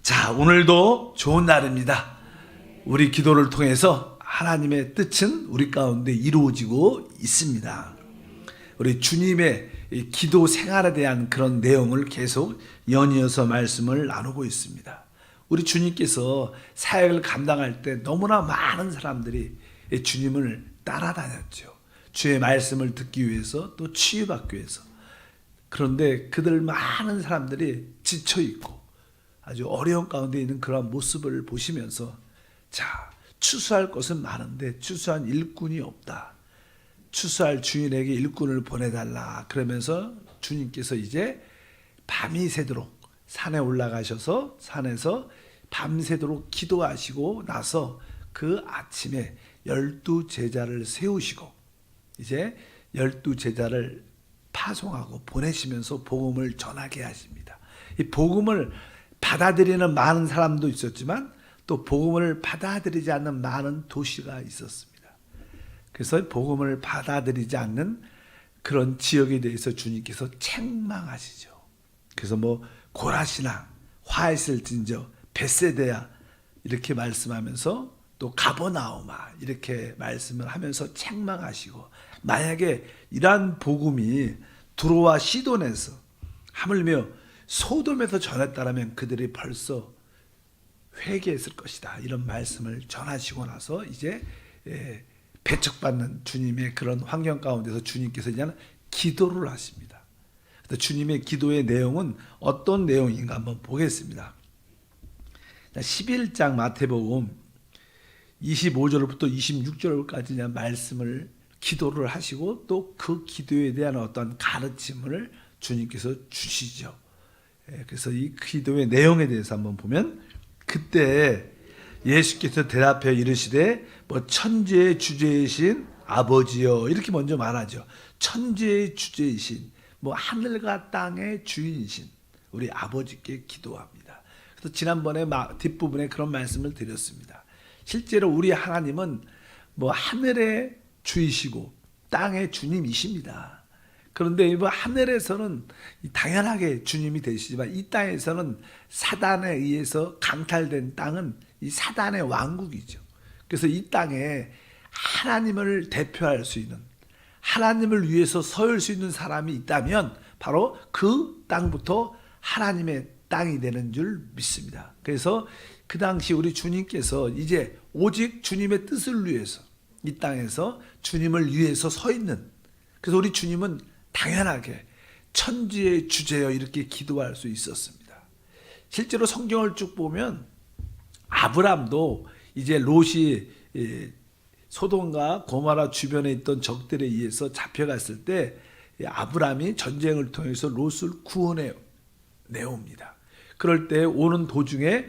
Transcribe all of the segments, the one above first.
자, 오늘도 좋은 날입니다. 우리 기도를 통해서 하나님의 뜻은 우리 가운데 이루어지고 있습니다. 우리 주님의 이 기도 생활에 대한 그런 내용을 계속 연이어서 말씀을 나누고 있습니다. 우리 주님께서 사역을 감당할 때 너무나 많은 사람들이 주님을 따라다녔죠. 주의 말씀을 듣기 위해서, 또 치유받기 위해서. 그런데 그들 많은 사람들이 지쳐있고 아주 어려운 가운데 있는 그런 모습을 보시면서, 자, 추수할 것은 많은데 추수한 일꾼이 없다. 추수할 주인에게 일꾼을 보내달라. 그러면서 주님께서 이제 밤이 새도록 산에 올라가셔서 산에서 밤새도록 기도하시고 나서 그 아침에 12제자를 세우시고 이제 12제자를 파송하고 보내시면서 복음을 전하게 하십니다. 이 복음을 받아들이는 많은 사람도 있었지만 또 복음을 받아들이지 않는 많은 도시가 있었습니다. 그래서 복음을 받아들이지 않는 그런 지역에 대해서 주님께서 책망하시죠. 그래서 뭐 고라시나 화했을진저 벳세대야 이렇게 말씀하면서 또 가버나우마 이렇게 말씀을 하면서 책망하시고, 만약에 이러한 복음이 두로와 시돈에서 하물며 소돔에서 전했다라면 그들이 벌써 회개했을 것이다. 이런 말씀을 전하시고 나서 이제 배척받는 주님의 그런 환경 가운데서 주님께서 이제는 기도를 하십니다. 주님의 기도의 내용은 어떤 내용인가 한번 보겠습니다. 11장 마태복음 25절부터 26절까지 말씀을 기도를 하시고 또 그 기도에 대한 어떤 가르침을 주님께서 주시죠. 그래서 이 기도의 내용에 대해서 한번 보면, 그때 예수께서 대답하여 이르시되 뭐 천지의 주제이신 아버지여, 이렇게 먼저 말하죠. 천지의 주제이신, 뭐 하늘과 땅의 주인이신 우리 아버지께 기도합니다. 그래서 지난번에 뒷부분에 그런 말씀을 드렸습니다. 실제로 우리 하나님은 뭐 하늘의 주이시고 땅의 주님이십니다. 그런데 뭐 하늘에서는 당연하게 주님이 되시지만 이 땅에서는 사단에 의해서 강탈된 땅은 이 사단의 왕국이죠. 그래서 이 땅에 하나님을 대표할 수 있는, 하나님을 위해서 서울 수 있는 사람이 있다면 바로 그 땅부터 하나님의 땅이 되는 줄 믿습니다. 그래서 그 당시 우리 주님께서 이제 오직 주님의 뜻을 위해서 이 땅에서 주님을 위해서 서 있는, 그래서 우리 주님은 당연하게 천지의 주제여 이렇게 기도할 수 있었습니다. 실제로 성경을 쭉 보면 아브람도 이제 롯이 소돔과 고모라 주변에 있던 적들에 의해서 잡혀갔을 때 아브람이 전쟁을 통해서 롯을 구원해 내옵니다. 그럴 때 오는 도중에,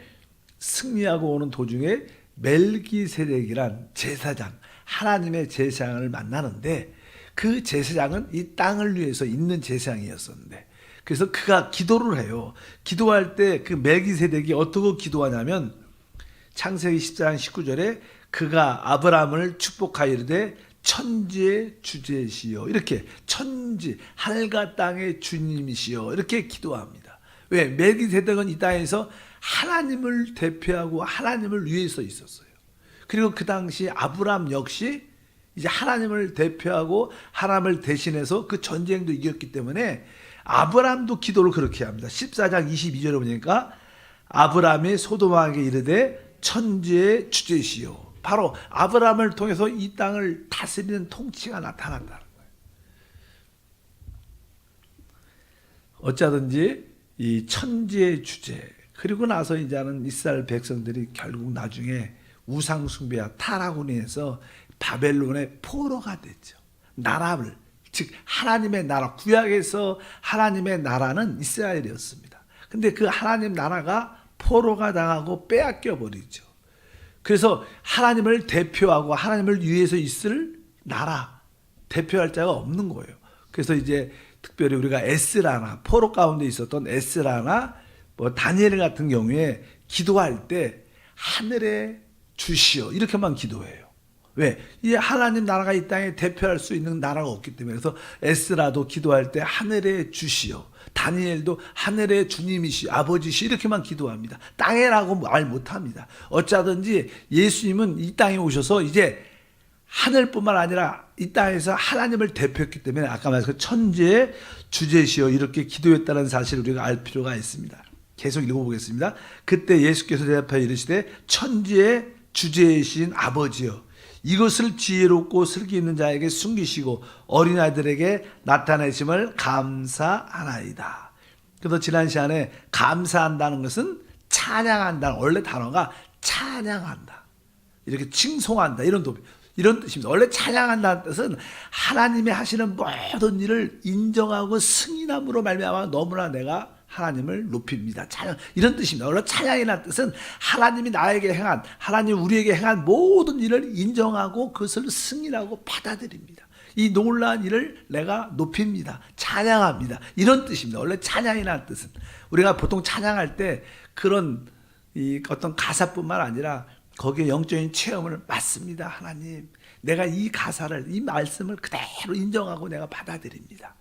승리하고 오는 도중에 멜기세덱이란 제사장, 하나님의 제사장을 만나는데, 그 제사장은 이 땅을 위해서 있는 제사장이었었는데, 그래서 그가 기도를 해요. 기도할 때 그 멜기세덱이 어떻게 기도하냐면 창세기 14장 19절에 그가 아브라함을 축복하여 이르되 천지의 주제시여, 이렇게 천지 하늘과 땅의 주님이시여 이렇게 기도합니다. 왜? 멜기세덱은 이 땅에서 하나님을 대표하고 하나님을 위해서 있었어요. 그리고 그 당시 아브라함 역시 이제 하나님을 대표하고 하나님을 대신해서 그 전쟁도 이겼기 때문에 아브라함도 기도를 그렇게 합니다. 14장 22절에 보니까 아브라함이 소돔왕에게 이르되 천지의 주제시여, 바로 아브라함을 통해서 이 땅을 다스리는 통치가 나타났다는 거예요. 어쩌든지 이 천지의 주제, 그리고 나서 이제는 이스라엘 백성들이 결국 나중에 우상 숭배와 타락운에서 바벨론의 포로가 됐죠. 나라를, 즉 하나님의 나라, 구약에서 하나님의 나라는 이스라엘이었습니다. 근데 그 하나님 나라가 포로가 당하고 빼앗겨 버리죠. 그래서 하나님을 대표하고 하나님을 위해서 있을 나라, 대표할 자가 없는 거예요. 그래서 이제 특별히 우리가 에스라나, 포로 가운데 있었던 에스라나 뭐 다니엘 같은 경우에 기도할 때 하늘의 주시여 이렇게만 기도해요. 왜? 이 하나님 나라가 이 땅에 대표할 수 있는 나라가 없기 때문에. 그래서 에스라도 기도할 때 하늘의 주시여, 다니엘도 하늘의 주님이시 아버지시 이렇게만 기도합니다. 땅에라고 말 못합니다. 어쩌든지 예수님은 이 땅에 오셔서 이제 하늘뿐만 아니라 이 땅에서 하나님을 대표했기 때문에 아까 말했던 천지의 주제시여 이렇게 기도했다는 사실을 우리가 알 필요가 있습니다. 계속 읽어보겠습니다. 그때 예수께서 대답하여 이르시되 천지의 주제이신 아버지여 이것을 지혜롭고 슬기 있는 자에게 숨기시고 어린아이들에게 나타내심을 감사하나이다. 그래서 지난 시간에 감사한다는 것은 찬양한다는 원래 단어가 찬양한다. 이렇게 칭송한다 이런 뜻입니다. 원래 찬양한다는 뜻은 하나님이 하시는 모든 일을 인정하고 승인함으로 말미암아 너무나 내가 하나님을 높입니다. 찬양 이런 뜻입니다. 원래 찬양이라는 뜻은 하나님이 나에게 행한 하나님 우리에게 행한 모든 일을 인정하고 그것을 승인하고 받아들입니다. 이 놀라운 일을 내가 높입니다. 찬양합니다. 이런 뜻입니다. 원래 찬양이라는 뜻은 우리가 보통 찬양할 때 그런 어떤 가사뿐만 아니라 거기에 영적인 체험을 맞습니다. 하나님 내가 이 가사를 이 말씀을 그대로 인정하고 내가 받아들입니다.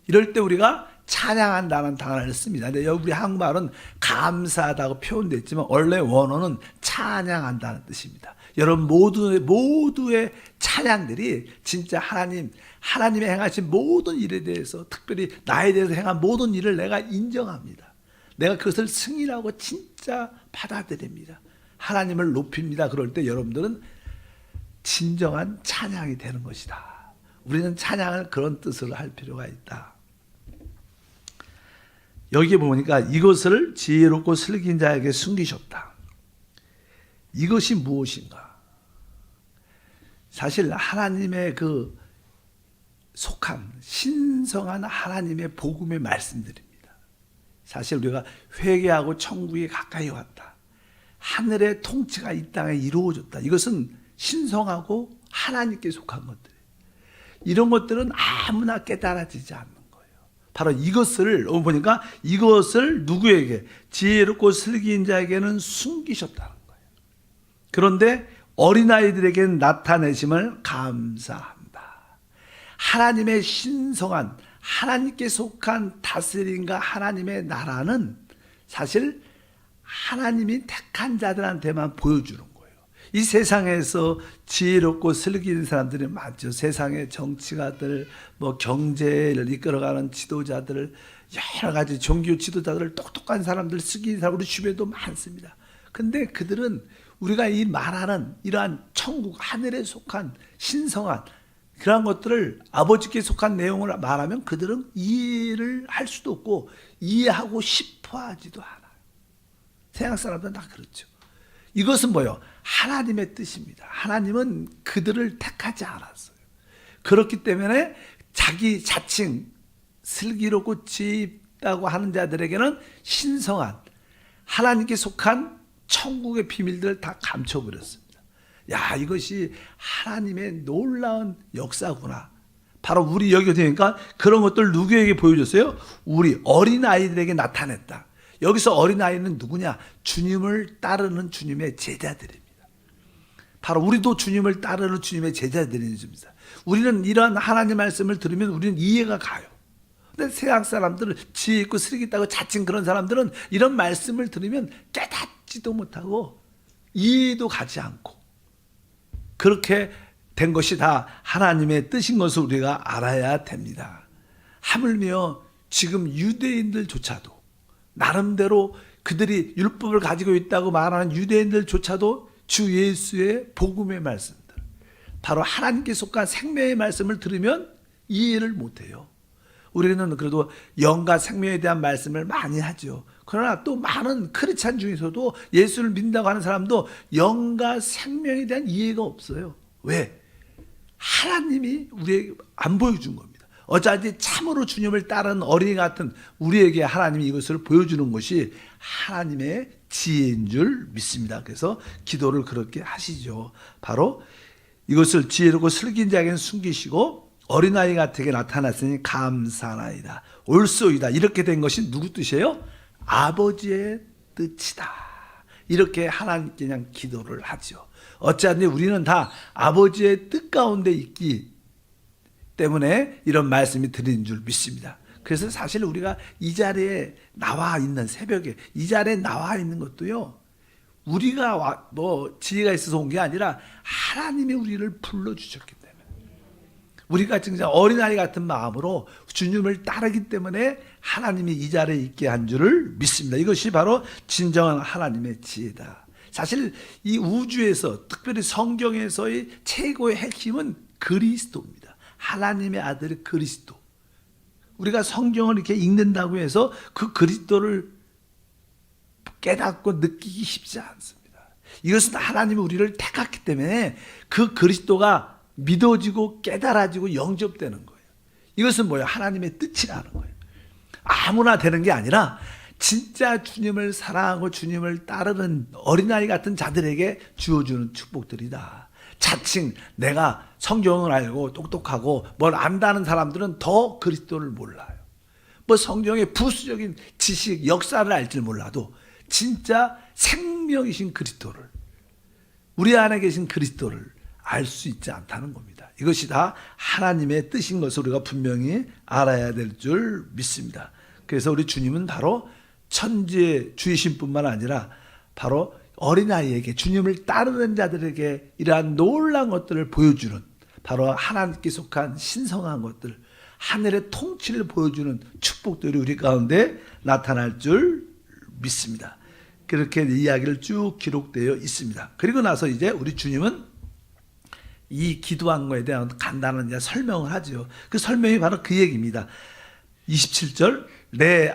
이럴 때 우리가 찬양한다는 단어를 씁니다. 근데 여기 우리 한국말은 감사하다고 표현됐지만 원래 원어는 찬양한다는 뜻입니다. 여러분 모두의 찬양들이 진짜 하나님의 행하신 모든 일에 대해서 특별히 나에 대해서 행한 모든 일을 내가 인정합니다. 내가 그것을 승인하고 진짜 받아들입니다. 하나님을 높입니다. 그럴 때 여러분들은 진정한 찬양이 되는 것이다. 우리는 찬양을 그런 뜻으로 할 필요가 있다. 여기에 보니까 이것을 지혜롭고 슬긴 자에게 숨기셨다. 이것이 무엇인가? 사실 하나님의 그 속한 신성한 하나님의 복음의 말씀들입니다. 사실 우리가 회개하고 천국에 가까이 왔다. 하늘의 통치가 이 땅에 이루어졌다. 이것은 신성하고 하나님께 속한 것들. 이런 것들은 아무나 깨달아지지 않는 거예요. 바로 이것을 보니까 이것을 누구에게 지혜롭고 슬기인 자에게는 숨기셨다는 거예요. 그런데 어린아이들에게는 나타내심을 감사한다. 하나님의 신성한 하나님께 속한 다스림과 하나님의 나라는 사실 하나님이 택한 자들한테만 보여주는 거예요. 이 세상에서 지혜롭고 슬기 있는 사람들이 많죠. 세상의 정치가들, 경제를 이끌어가는 지도자들, 여러 가지 종교 지도자들, 똑똑한 사람들, 슬기 있는 사람 우리 주변에도 많습니다. 근데 그들은 우리가 이 말하는 이러한 천국, 하늘에 속한 신성한 그런 것들을 아버지께 속한 내용을 말하면 그들은 이해를 할 수도 없고 이해하고 싶어 하지도 않아요. 세상 사람들은 다 그렇죠. 이것은 뭐예요? 하나님의 뜻입니다. 하나님은 그들을 택하지 않았어요. 그렇기 때문에 자기 자칭 슬기롭고 지혜 있다고 하는 자들에게는 신성한 하나님께 속한 천국의 비밀들을 다 감춰버렸습니다. 야, 이것이 하나님의 놀라운 역사구나. 바로 우리 여기 되니까 그런 것들 누구에게 보여줬어요? 우리 어린아이들에게 나타냈다. 여기서 어린아이는 누구냐? 주님을 따르는 주님의 제자들입니다. 바로 우리도 주님을 따르는 주님의 제자들입니다. 우리는 이러한 하나님 말씀을 들으면 우리는 이해가 가요. 근데 세상 사람들은 지혜 있고 슬기 있다고 자칭 그런 사람들은 이런 말씀을 들으면 깨닫지도 못하고 이해도 가지 않고 그렇게 된 것이 다 하나님의 뜻인 것을 우리가 알아야 됩니다. 하물며 지금 유대인들조차도 나름대로 그들이 율법을 가지고 있다고 말하는 유대인들조차도 주 예수의 복음의 말씀들, 바로 하나님께 속한 생명의 말씀을 들으면 이해를 못해요. 우리는 그래도 영과 생명에 대한 말씀을 많이 하죠. 그러나 또 많은 크리스찬 중에서도 예수를 믿는다고 하는 사람도 영과 생명에 대한 이해가 없어요. 왜? 하나님이 우리에게 안 보여준 겁니다. 어차피 참으로 주님을 따르는 어린이 같은 우리에게 하나님이 이것을 보여주는 것이 하나님의 지혜인 줄 믿습니다. 그래서 기도를 그렇게 하시죠. 바로 이것을 지혜롭고 슬긴 자에게는 숨기시고 어린아이 같게 나타났으니 감사나이다. 옳소이다. 이렇게 된 것이 누구 뜻이에요? 아버지의 뜻이다. 이렇게 하나님께 그냥 기도를 하죠. 어찌하든지 우리는 다 아버지의 뜻 가운데 있기 때문에 이런 말씀이 드린 줄 믿습니다. 그래서 사실 우리가 이 자리에 나와 있는 새벽에 이 자리에 나와 있는 것도요. 우리가 뭐 지혜가 있어서 온 게 아니라 하나님이 우리를 불러주셨기 때문에 우리가 진짜 어린아이 같은 마음으로 주님을 따르기 때문에 하나님이 이 자리에 있게 한 줄을 믿습니다. 이것이 바로 진정한 하나님의 지혜다. 사실 이 우주에서 특별히 성경에서의 최고의 핵심은 그리스도입니다. 하나님의 아들 그리스도. 우리가 성경을 이렇게 읽는다고 해서 그 그리스도를 깨닫고 느끼기 쉽지 않습니다. 이것은 하나님이 우리를 택했기 때문에 그 그리스도가 믿어지고 깨달아지고 영접되는 거예요. 이것은 뭐예요? 하나님의 뜻이라는 거예요. 아무나 되는 게 아니라 진짜 주님을 사랑하고 주님을 따르는 어린아이 같은 자들에게 주어주는 축복들이다. 자칭 내가 성경을 알고 똑똑하고 뭘 안다는 사람들은 더 그리스도를 몰라요. 뭐 성경의 부수적인 지식, 역사를 알지 몰라도 진짜 생명이신 그리스도를, 우리 안에 계신 그리스도를 알 수 있지 않다는 겁니다. 이것이 다 하나님의 뜻인 것을 우리가 분명히 알아야 될 줄 믿습니다. 그래서 우리 주님은 바로 천지의 주이신 뿐만 아니라 바로 어린아이에게, 주님을 따르는 자들에게 이러한 놀라운 것들을 보여주는, 바로 하나님께 속한 신성한 것들, 하늘의 통치를 보여주는 축복들이 우리 가운데 나타날 줄 믿습니다. 그렇게 이야기를 쭉 기록되어 있습니다. 그리고 나서 이제 우리 주님은 이 기도한 거에 대한 간단한 설명을 하죠. 그 설명이 바로 그 얘기입니다. 27절, 내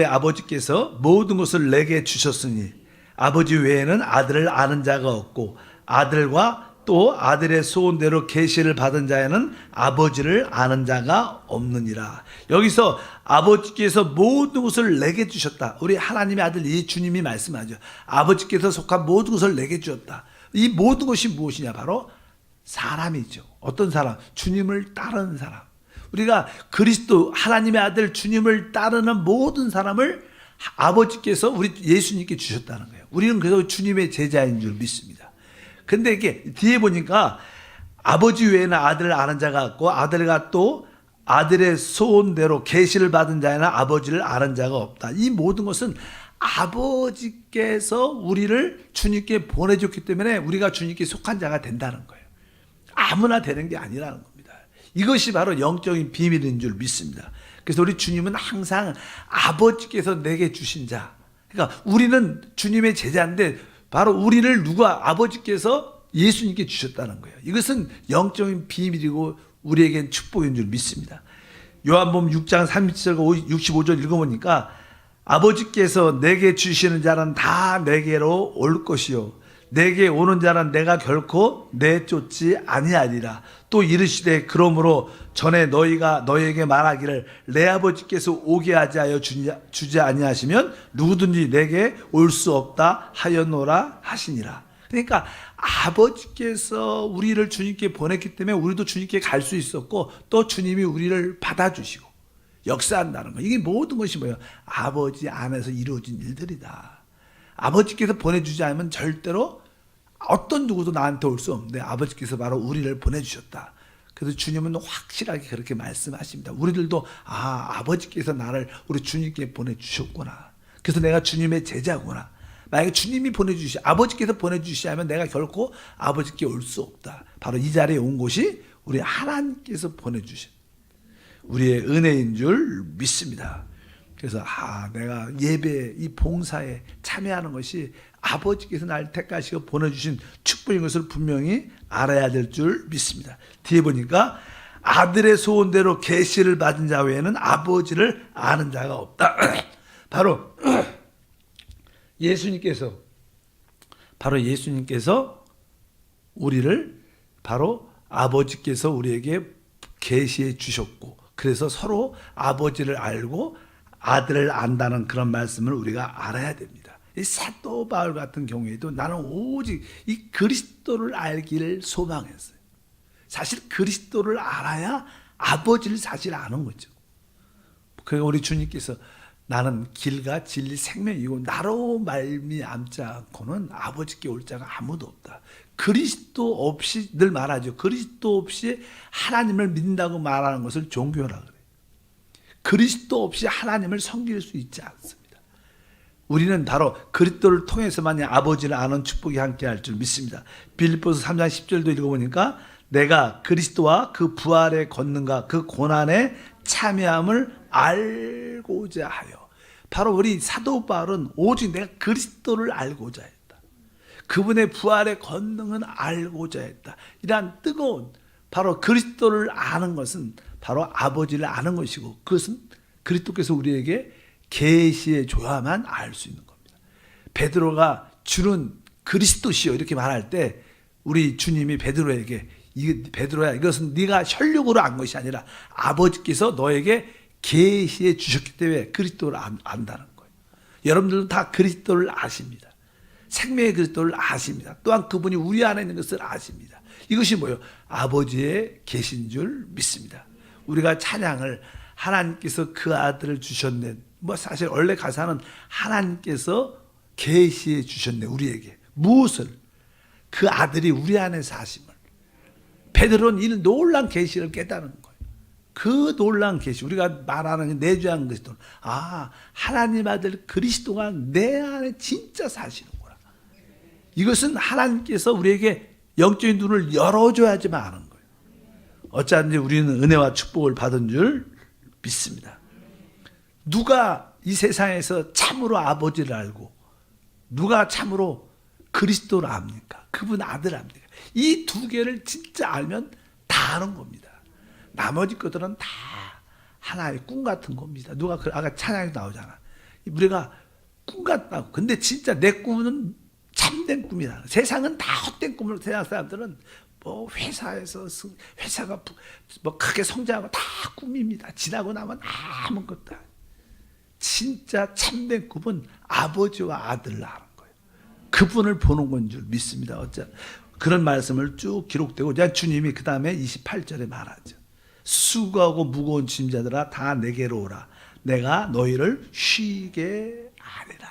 아버지께서 모든 것을 내게 주셨으니 아버지 외에는 아들을 아는 자가 없고 아들과 또 아들의 소원대로 계시를 받은 자에는 아버지를 아는 자가 없느니라. 여기서 아버지께서 모든 것을 내게 주셨다. 우리 하나님의 아들 이 주님이 말씀하죠. 아버지께서 속한 모든 것을 내게 주셨다. 이 모든 것이 무엇이냐? 바로 사람이죠. 어떤 사람? 주님을 따르는 사람. 우리가 그리스도 하나님의 아들 주님을 따르는 모든 사람을 아버지께서 우리 예수님께 주셨다는 거예요. 우리는 그래서 주님의 제자인 줄 믿습니다. 근데 이게 뒤에 보니까 아버지 외에는 아들을 아는 자가 없고 아들과 또 아들의 소원대로 계시를 받은 자에는 아버지를 아는 자가 없다. 이 모든 것은 아버지께서 우리를 주님께 보내줬기 때문에 우리가 주님께 속한 자가 된다는 거예요. 아무나 되는 게 아니라는 겁니다. 이것이 바로 영적인 비밀인 줄 믿습니다. 그래서 우리 주님은 항상 아버지께서 내게 주신 자, 그러니까 우리는 주님의 제자인데 바로 우리를 누가 아버지께서 예수님께 주셨다는 거예요. 이것은 영적인 비밀이고 우리에겐 축복인 줄 믿습니다. 요한복음 6장 37절 65절 읽어보니까 아버지께서 내게 주시는 자는 다 내게로 올 것이요 내게 오는 자는 내가 결코 내쫓지 아니하리라. 또 이르시되 그러므로 전에 너희가 너희에게 말하기를 내 아버지께서 오게 하지 하여 주지 아니하시면 누구든지 내게 올 수 없다 하였노라 하시니라. 그러니까 아버지께서 우리를 주님께 보냈기 때문에 우리도 주님께 갈 수 있었고 또 주님이 우리를 받아주시고 역사한다는 거예요. 이게 모든 것이 뭐예요? 아버지 안에서 이루어진 일들이다. 아버지께서 보내주지 않으면 절대로 어떤 누구도 나한테 올 수 없는데 아버지께서 바로 우리를 보내주셨다. 그래서 주님은 확실하게 그렇게 말씀하십니다. 우리들도 아버지께서 나를 우리 주님께 보내주셨구나. 그래서 내가 주님의 제자구나. 만약에 주님이 아버지께서 보내주시지 않으면 내가 결코 아버지께 올 수 없다. 바로 이 자리에 온 곳이 우리 하나님께서 보내주신 우리의 은혜인 줄 믿습니다. 그래서 내가 예배, 이 봉사에 참여하는 것이 아버지께서 날 택하시고 보내주신 축복인 것을 분명히 알아야 될 줄 믿습니다. 뒤에 보니까 아들의 소원대로 계시를 받은 자 외에는 아버지를 아는 자가 없다. 바로 예수님께서 우리를 바로 아버지께서 우리에게 계시해 주셨고 그래서 서로 아버지를 알고 아들을 안다는 그런 말씀을 우리가 알아야 됩니다. 이 사도 바울 같은 경우에도 나는 오직 이 그리스도를 알기를 소망했어요. 사실 그리스도를 알아야 아버지를 사실 아는 거죠. 그러니까 우리 주님께서 나는 길과 진리 생명이고 나로 말미암지 않고는 아버지께 올 자가 아무도 없다. 그리스도 없이 늘 말하죠. 그리스도 없이 하나님을 믿는다고 말하는 것을 종교라 그래요. 그리스도 없이 하나님을 섬길 수 있지 않습니다. 우리는 바로 그리스도를 통해서만이 아버지를 아는 축복이 함께할 줄 믿습니다. 빌립보서 3장 10절도 읽어보니까 내가 그리스도와 그 부활의 권능과 그 고난에 참여함을 알고자 하여. 바로 우리 사도 바울은 오직 내가 그리스도를 알고자 했다. 그분의 부활의 권능은 알고자 했다. 이러한 뜨거운 바로 그리스도를 아는 것은 바로 아버지를 아는 것이고, 그것은 그리스도께서 우리에게 계시해 줘야만 알 수 있는 겁니다. 베드로가 주는 그리스도시요 이렇게 말할 때 우리 주님이 베드로에게 베드로야, 이것은 네가 혈육으로 안 것이 아니라 아버지께서 너에게 계시해 주셨기 때문에 그리스도를 안다는 거예요. 여러분들은 다 그리스도를 아십니다. 생명의 그리스도를 아십니다. 또한 그분이 우리 안에 있는 것을 아십니다. 이것이 뭐예요? 아버지의 계신 줄 믿습니다. 우리가 찬양을 하나님께서 그 아들을 주셨네. 뭐 사실 원래 가사는 하나님께서 계시해 주셨네. 우리에게 무엇을? 그 아들이 우리 안에 사심을. 베드로는 이 놀라운 계시를 깨달은 거예요. 그 놀라운 계시, 우리가 말하는 내주하는 그리스도, 하나님 아들 그리스도가 내 안에 진짜 사시는구나. 이것은 하나님께서 우리에게 영적인 눈을 열어줘야지만 아는 거예요. 어쩌든지 우리는 은혜와 축복을 받은 줄 믿습니다. 누가 이 세상에서 참으로 아버지를 알고 누가 참으로 그리스도를 압니까? 그분 아들 압니까? 이 두 개를 진짜 알면 다 아는 겁니다. 나머지 것들은 다 하나의 꿈 같은 겁니다. 누가 아까 찬양이 나오잖아. 우리가 꿈 같다고. 근데 진짜 내 꿈은 참된 꿈이다. 세상은 다 헛된 꿈으로, 세상 사람들은 뭐 회사에서 회사가 뭐 크게 성장하고 다 꿈입니다. 지나고 나면 아무것도. 진짜 참된 꿈은 아버지와 아들을 아는 거예요. 그분을 보는 건 줄 믿습니다. 어째 그런 말씀을 쭉 기록되고, 주님이 그 다음에 28절에 말하죠. 수고하고 무거운 짐자들아 다 내게로 오라. 내가 너희를 쉬게 하리라.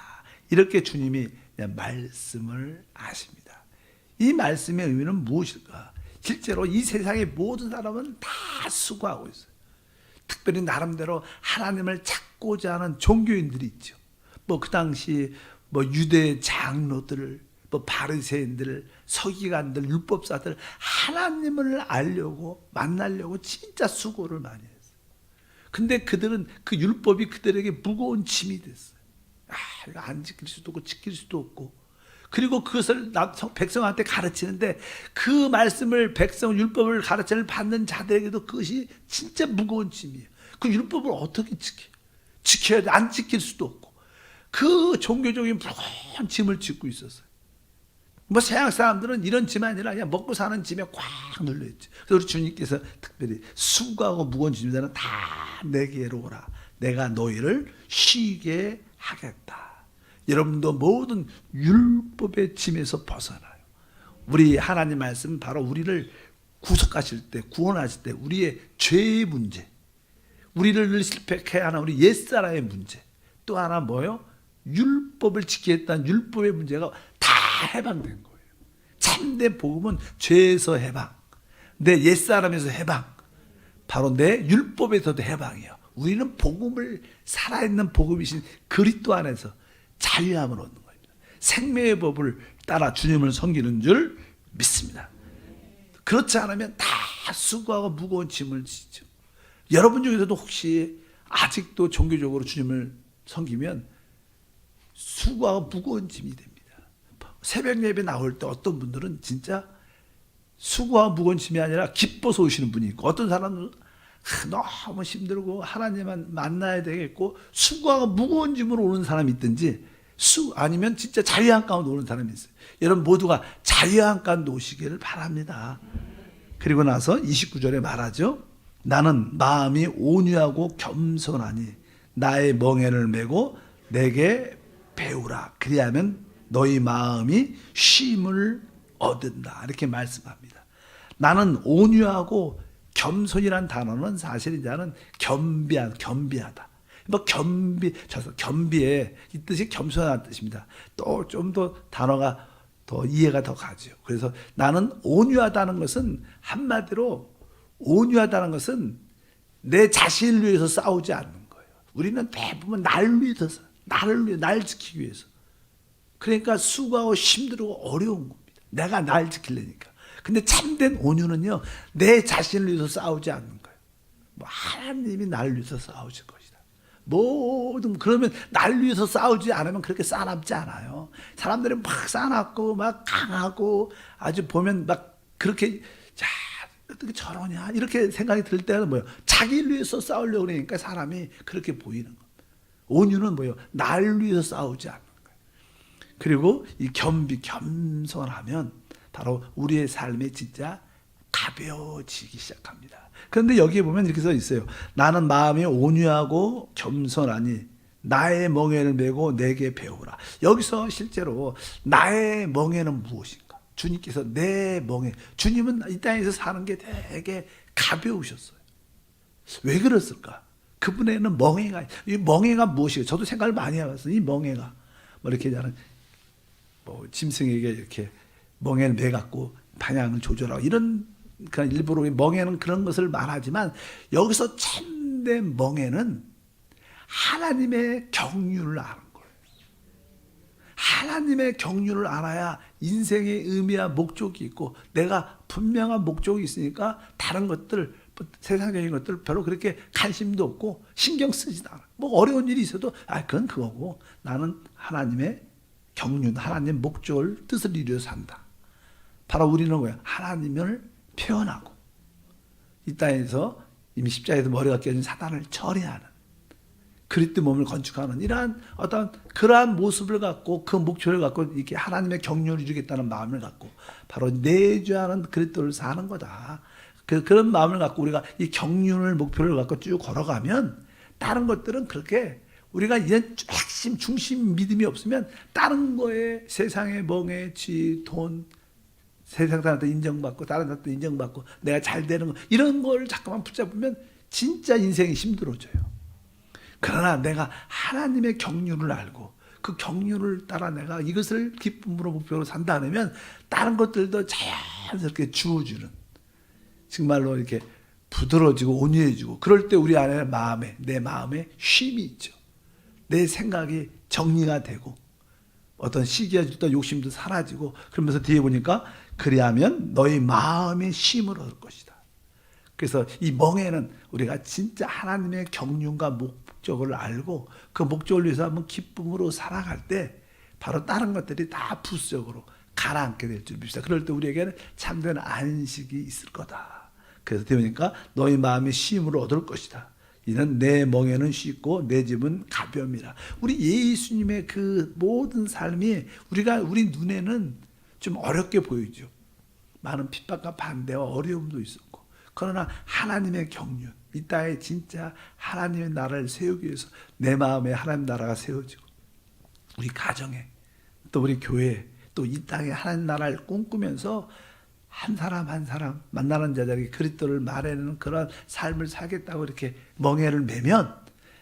이렇게 주님이 말씀을 하십니다. 이 말씀의 의미는 무엇일까? 실제로 이 세상의 모든 사람은 다 수고하고 있어요. 특별히 나름대로 하나님을 찾고자 하는 종교인들이 있죠. 뭐 그 당시 뭐 유대 장로들, 뭐 바리새인들, 서기관들, 율법사들, 하나님을 알려고 만나려고 진짜 수고를 많이 했어요. 근데 그들은 그 율법이 그들에게 무거운 짐이 됐어요. 이거 안 지킬 수도 없고 지킬 수도 없고. 그리고 그것을 백성한테 가르치는데 그 말씀을 백성 율법을 가르침을 받는 자들에게도 그것이 진짜 무거운 짐이에요. 그 율법을 어떻게 지켜야 돼? 안 지킬 수도 없고. 그 종교적인 무거운 짐을 짓고 있었어요. 뭐 서양 사람들은 이런 짐 아니라 그냥 먹고 사는 짐에 꽉 눌려있죠. 그래서 우리 주님께서 특별히 수고하고 무거운 짐들은 다 내게로 오라. 내가 너희를 쉬게 하겠다. 여러분도 모든 율법의 짐에서 벗어나요. 우리 하나님 말씀은 바로 우리를 구속하실 때, 구원하실 때 우리의 죄의 문제, 우리를 실패케 하는 우리 옛사람의 문제, 또 하나 뭐예요? 율법을 지키겠다는 율법의 문제가 다 해방된 거예요. 참된 복음은 죄에서 해방, 내 옛사람에서 해방, 바로 내 율법에서도 해방이에요. 우리는 복음을, 살아있는 복음이신 그리스도 안에서 자유함을 얻는 겁니다. 생명의 법을 따라 주님을 섬기는 줄 믿습니다. 그렇지 않으면 다 수고하고 무거운 짐을 지죠. 여러분 중에서도 혹시 아직도 종교적으로 주님을 섬기면 수고하고 무거운 짐이 됩니다. 새벽 예배 나올 때 어떤 분들은 진짜 수고하고 무거운 짐이 아니라 기뻐서 오시는 분이 있고, 어떤 사람은 너무 힘들고 하나님만 만나야 되겠고 수고하고 무거운 짐으로 오는 사람이 있든지, 아니면 진짜 자유한 가운데 오는 사람이 있어요. 여러분 모두가 자유한 가운데 오시기를 바랍니다. 그리고 나서 29절에 말하죠. 나는 마음이 온유하고 겸손하니 나의 멍에를 메고 내게 배우라. 그리하면 너희 마음이 쉼을 얻는다. 이렇게 말씀합니다. 나는 온유하고 겸손이란 단어는 사실 이제는 겸비하다. 뭐 겸비에 이 뜻이 겸손한 뜻입니다. 또 좀 더 단어가 더 이해가 더 가죠. 그래서 나는 온유하다는 것은 한마디로 온유하다는 것은 내 자신을 위해서 싸우지 않는 거예요. 우리는 대부분 나를 위해서 날 지키기 위해서. 그러니까 수고하고 힘들고 어려운 겁니다. 내가 날 지키려니까. 근데 참된 온유는요, 내 자신을 위해서 싸우지 않는 거예요. 뭐 하나님이 나를 위해서 싸우실 것이다. 모든 그러면 나를 위해서 싸우지 않으면 그렇게 싸납지 않아요. 사람들이 막 싸납고 막 강하고 아주 보면 막 그렇게 자 어떻게 저러냐 이렇게 생각이 들 때는 뭐예요? 자기를 위해서 싸우려고 그러니까 사람이 그렇게 보이는 겁니다. 온유는 뭐예요? 나를 위해서 싸우지 않는 거예요. 그리고 이 겸손하면 바로 우리의 삶이 진짜 가벼워지기 시작합니다. 그런데 여기에 보면 이렇게 써 있어요. 나는 마음이 온유하고 겸손하니 나의 멍에를 메고 내게 배우라. 여기서 실제로 나의 멍에는 무엇인가? 주님께서 내 멍에, 주님은 이 땅에서 사는 게 되게 가벼우셨어요. 왜 그랬을까? 그분에는 멍에가, 이 멍에가 무엇이에요? 저도 생각을 많이 해봤어요. 이 멍에가 뭐 이렇게 하는 뭐 짐승에게 이렇게 멍에를 매갖고 방향을 조절하고 이런, 그러니까 일부러 멍에는 그런 것을 말하지만 여기서 참된 멍에는 하나님의 경륜을 아는 거예요. 하나님의 경륜을 알아야 인생의 의미와 목적이 있고 내가 분명한 목적이 있으니까 다른 것들, 세상적인 것들 별로 그렇게 관심도 없고 신경 쓰지도 않아. 뭐 어려운 일이 있어도 그건 그거고 나는 하나님의 경륜, 하나님 목적을 뜻을 이루어 산다. 바로 우리는 뭐야? 하나님을 표현하고 이 땅에서 이미 십자가에서 머리가 깨진 사단을 처리하는 그리스도 몸을 건축하는 이러한 어떤 그러한 모습을 갖고 그 목표를 갖고 이렇게 하나님의 경륜을 이루겠다는 마음을 갖고 바로 내주하는 그리스도를 사는 거다. 그런 마음을 갖고 우리가 이 경륜을 목표를 갖고 쭉 걸어가면 다른 것들은 그렇게 우리가 이런 핵심 중심 믿음이 없으면 다른 거에 세상의 멍에 지 돈 세상 사람한테 인정받고 다른 사람한테 인정받고 내가 잘 되는 거 이런 걸 자꾸만 붙잡으면 진짜 인생이 힘들어져요. 그러나 내가 하나님의 경륜을 알고 그 경륜을 따라 내가 이것을 기쁨으로 목표로 산다 하면 다른 것들도 자연스럽게 주어주는 정말로 이렇게 부드러워지고 온유해지고 그럴 때 우리 안에 내 마음에 쉼이 있죠. 내 생각이 정리가 되고 어떤 시기와 어떤 욕심도 사라지고 그러면서 뒤에 보니까 그리하면 너희 마음의 쉼을 얻을 것이다. 그래서 이 멍에는 우리가 진짜 하나님의 경륜과 목적을 알고 그 목적을 위해서 한번 기쁨으로 살아갈 때 바로 다른 것들이 다 부수적으로 가라앉게 될 줄 믿습니다. 그럴 때 우리에게는 참된 안식이 있을 거다. 그래서 뒤에 보니까 너희 마음의 쉼을 얻을 것이다. 이는 내 멍에는 쉽고 내 집은 가벼움이라. 우리 예수님의 그 모든 삶이 우리 눈에는 좀 어렵게 보이죠. 많은 핍박과 반대와 어려움도 있었고 그러나 하나님의 경륜 이 땅에 진짜 하나님의 나라를 세우기 위해서 내 마음에 하나님 나라가 세워지고 우리 가정에 또 우리 교회에 또 이 땅에 하나님 나라를 꿈꾸면서 한 사람 한 사람 만나는 자들에게 그리스도를 말하는 그런 삶을 살겠다고 이렇게 멍에를 매면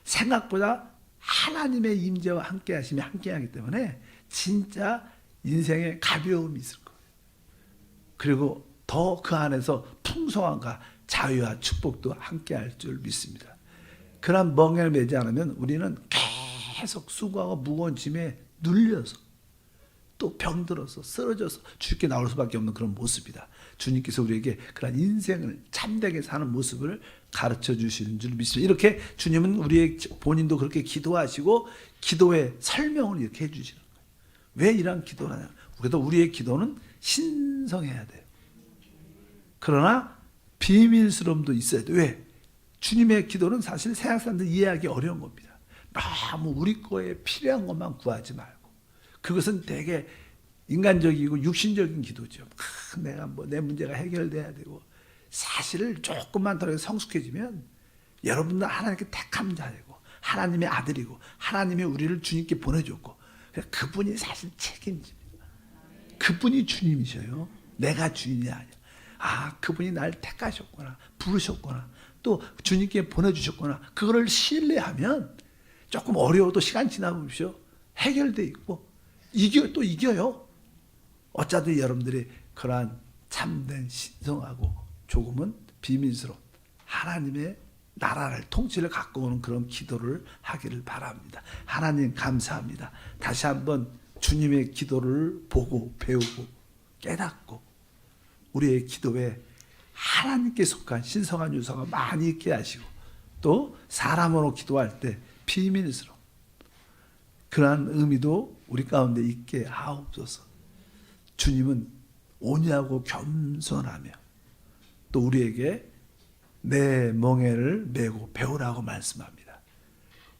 생각보다 하나님의 임재와 함께 하심이 함께하기 때문에 진짜 인생에 가벼움이 있을 거예요. 그리고 더 그 안에서 풍성함과 자유와 축복도 함께할 줄 믿습니다. 그런 멍에를 매지 않으면 우리는 계속 수고하고 무거운 짐에 눌려서 또 병들어서 쓰러져서 죽게 나올 수밖에 없는 그런 모습이다. 주님께서 우리에게 그런 인생을 참되게 사는 모습을 가르쳐 주시는 줄 믿습니다. 이렇게 주님은 우리의 본인도 그렇게 기도하시고 기도의 설명을 이렇게 해주시는 거예요. 왜 이런 기도를 하냐? 그래도 우리의 기도는 신성해야 돼요. 그러나 비밀스러움도 있어야 돼요. 왜? 주님의 기도는 사실 세상 사람들 이해하기 어려운 겁니다. 너무 우리 거에 필요한 것만 구하지 말고 그것은 되게 인간적이고 육신적인 기도죠. 내가 내 문제가 해결돼야 되고 사실 조금만 더 성숙해지면 여러분들 하나님께 택한 자이고 하나님의 아들이고 하나님이 우리를 주님께 보내줬고 그분이 사실 책임집니다. 그분이 주님이셔요. 내가 주인이 아니야. 그분이 날 택하셨구나 부르셨구나 또 주님께 보내주셨구나 그거를 신뢰하면 조금 어려워도 시간 지나고 보십시오. 해결돼 있고 이겨요. 어차피 여러분들이 그러한 참된 신성하고 조금은 비밀스러운 하나님의 나라를 통치를 갖고 오는 그런 기도를 하기를 바랍니다. 하나님 감사합니다. 다시 한번 주님의 기도를 보고 배우고 깨닫고 우리의 기도에 하나님께 속한 신성한 요소가 많이 있게 하시고 또 사람으로 기도할 때 비밀스러운 그러한 의미도 우리 가운데 있게 하옵소서. 주님은 온유하고 겸손하며 또 우리에게 내 멍에를 메고 배우라고 말씀합니다.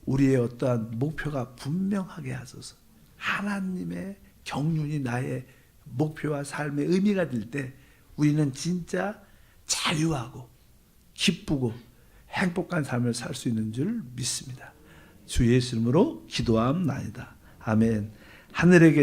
우리의 어떠한 목표가 분명하게 하소서. 하나님의 경륜이 나의 목표와 삶의 의미가 될 때 우리는 진짜 자유하고 기쁘고 행복한 삶을 살 수 있는 줄 믿습니다. 주 예수 이름으로 기도함나이다. 아멘. 하늘에 계신